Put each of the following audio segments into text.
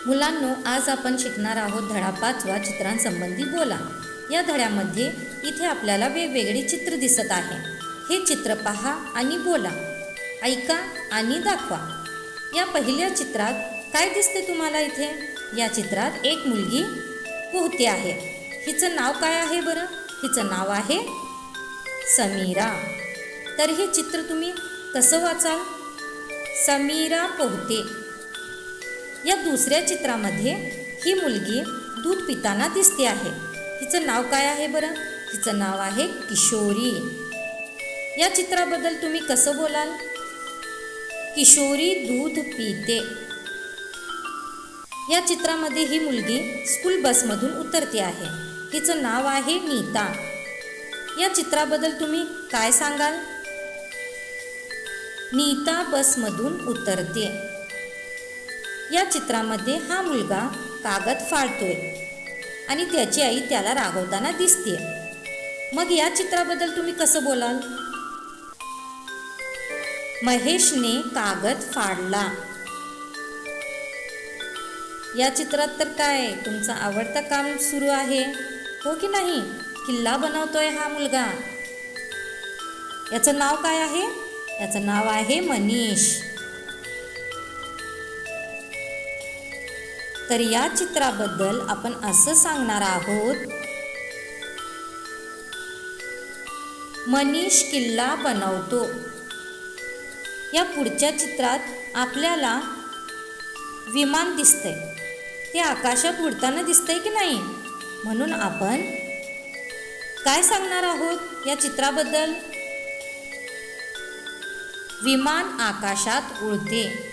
मुलांनो, आज आपण शिकणार आहोत धडा 5वा चित्रांसंबंधी बोला. या धड्यामध्ये इथे आपल्याला वेगवेगळी चित्र दिसत आहे. हे चित्र पहा आणि बोला, ऐका आणि दाखवा. या पहिल्या चित्रात काय दिसते तुम्हाला? इथे या चित्रात एक मुलगी पोहते आहे. हिचं नाव काय आहे बरं? हिचं नाव आहे समीरा. तर हे चित्र तुम्ही कसं वाचाल? समीरा पोहते. या दुसऱ्या चित्रामध्ये ही मुलगी दूध पिताना दिसते आहे. हिचं नाव काय आहे बरं? हिचं नाव आहे किशोरी. या चित्राबद्दल तुम्ही कसं बोलाल? किशोरी दूध पिते. या चित्रामध्ये ही मुलगी स्कूल बसमधून उतरते आहे. हिचं नाव आहे नीता. या चित्राबद्दल तुम्ही काय सांगाल? नीता बसमधून उतरते. या चित्रामध्ये हा मुलगा कागद फाडतोय आणि त्याची आई त्याला रागवताना दिसते. मग या चित्राबद्दल तुम्ही कसं बोलाल? महेशने कागद फाडला. या चित्रात तर काय तुमचं आवडतं काम सुरू आहे, हो की नाही? किल्ला बनवतोय हा मुलगा. याचं नाव काय आहे? याचं नाव आहे मनीष. तर या चित्राबद्दल आपण असं सांगणार आहोत, मनीष किल्ला बनवतो. या पुढच्या चित्रात आपल्याला विमान दिसतंय. ते आकाशात उडताना दिसतंय की नाही? म्हणून आपण काय सांगणार आहोत या चित्राबद्दल? विमान आकाशात उडते.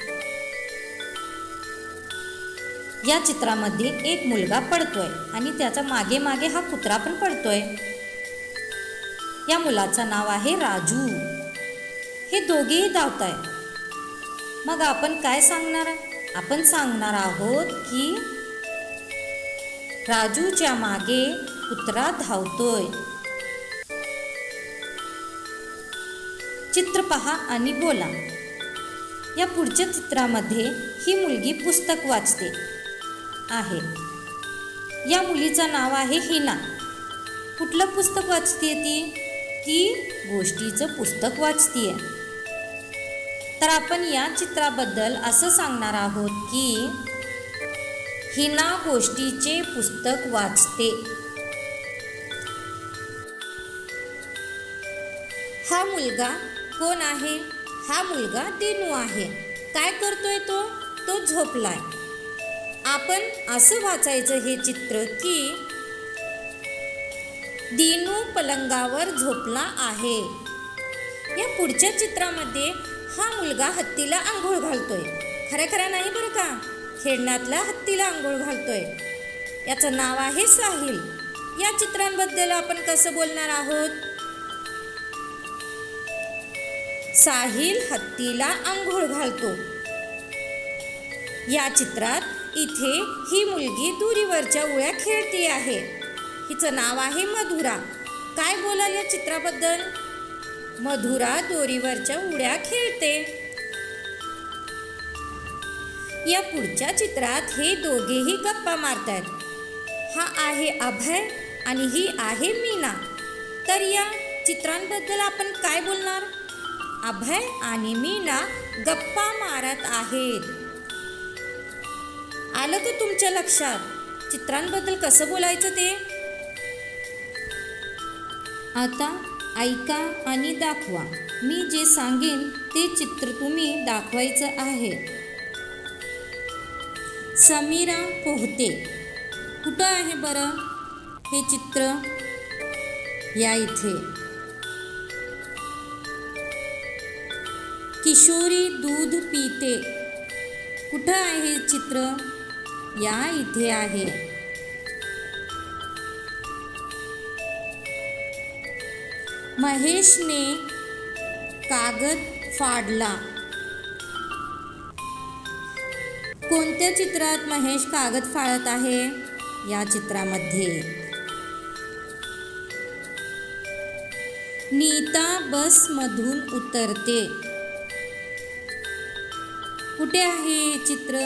या चित्रामध्ये एक मुलगा पडतोय आणि त्याच्या मागे मागे हा कुत्रा पण पडतोय. या मुलाचं नाव आहे राजू. हे दोघेही धावताय. मग आपण काय सांगणार? आपण सांगणार आहोत की राजूच्या मागे कुत्रा धावतोय. चित्र पहा आणि बोला. या पुढच्या चित्रामध्ये ही मुलगी पुस्तक वाचते आहे. या मुलीचं नाव आहे हिना. कुठलं पुस्तक वाचते ती गोष्टीचं पुस्तक वाचते. तर आपण या चित्राबद्दल असं सांगणार आहोत की हिना गोष्टीचे पुस्तक वाचते. हा मुलगा कोण आहे? हा मुलगा दिनू आहे. काय करतोय तो झोपलाय. आपण असं वाचायचं हे चित्र की दिनू पलंगावर झोपला आहे. या पुढच्या चित्रामध्ये हा मुलगा हत्तीला आंघोळ घालतोय. खरं नाही बरं का? खेळण्यातला हत्तीला आंघोळ घालतोय. याचं नाव आहे साहिल. या चित्रांबद्दल आपण कसं बोलणार आहोत? साहिल हत्तीला आंघोळ घालतो. या चित्रात इथे ही मुलगी दोरीवरच्या उड्या खेळते आहे. हिचं नाव आहे मधुरा. काय बोलाल या चित्राबद्दल? मधुरा दोरीवरच्या उड्या खेळते. या पुढच्या चित्रात हे दोघेही गप्पा मारतात. हा आहे अभय आणि ही आहे मीना. तर या चित्रांबद्दल आपण काय बोलणार? अभय आणि मीना गप्पा मारत आहेत. आलं का तुमच्या लक्षात चित्रांबद्दल कसं बोलायचं ते? आता ऐका आणि दाखवा. मी जे सांगेन ते चित्र तुम्ही दाखवायचं आहे. समीरा पोहते. कुठं आहे बरं हे चित्र? या इथे. किशोरी दूध पिते. कुठं आहे हे चित्र? या इथे आहे. महेशने कागद फाडला. कोणत्या चित्रात महेश कागद फाडत आहे? या चित्रामध्ये. नीता बसमधून उतरते. कुठे आहे हे चित्र?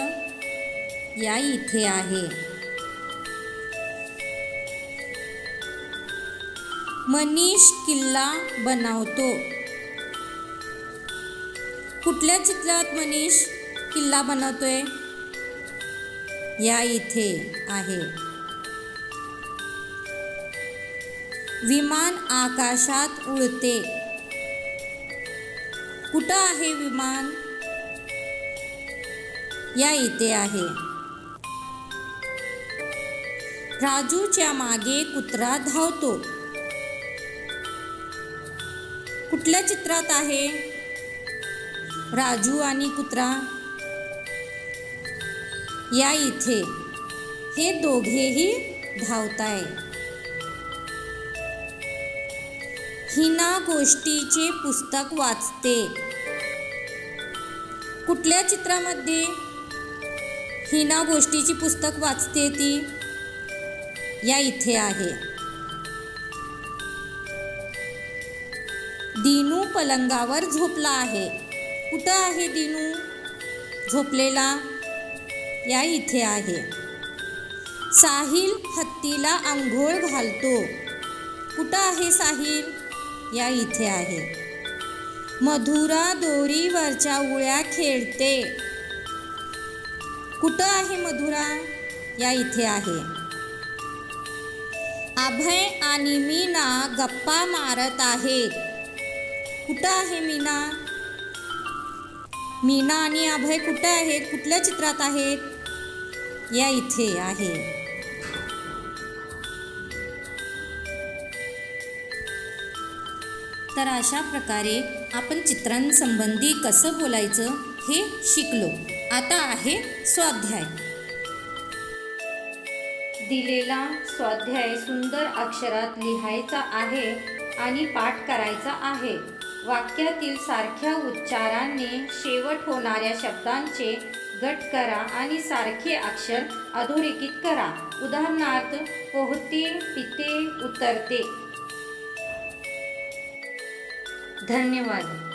या इथे आहे. मनीष किल्ला बनवतो. कुठल्या चित्रात मनीष किल्ला बनवतोय? या इथे आहे. विमान आकाशात उडते. कुठं आहे विमान? या इथे आहे. राजूच्या मागे कुत्रा धावतो. कुठल्या चित्रात आहे राजू आणि कुत्रा? या इथे. हे दोघेही धावताय. हिना गोष्टीचे पुस्तक वाचते. कुठल्या चित्रामध्ये हिना गोष्टीची पुस्तक वाचते ती? या इथे आहे. दिनू पलंगावर झोपला आहे. कुठं आहे दिनू झोपलेला? या इथे आहे. साहिल हत्तीला आंघोळ घालतो. कुठं आहे साहिल? या इथे आहे. मधुरा दोरीवरच्या उड्या खेळते. कुठं आहे मधुरा? या इथे आहे. अभय आणि मीना गप्पा मारत आहेत. कुठं आहे मीना? मीना आणि अभय कुठे आहेत? कुठल्या चित्रात आहेत? या इथे आहे. तर अशा प्रकारे आपण चित्रांसंबंधी कसं बोलायचं हे शिकलो. आता आहे स्वाध्याय. दिलेला स्वाध्याय सुंदर अक्षरात लिहायचा आहे आणि पाठ करायचा आहे. वाक्यातील सारख्या उच्चाराने शेवट होणाऱ्या शब्दांचे गट करा आणि सारखे अक्षर अधोरेखित करा. उदाहरणार्थ पोहते, पिते, उतरते. धन्यवाद.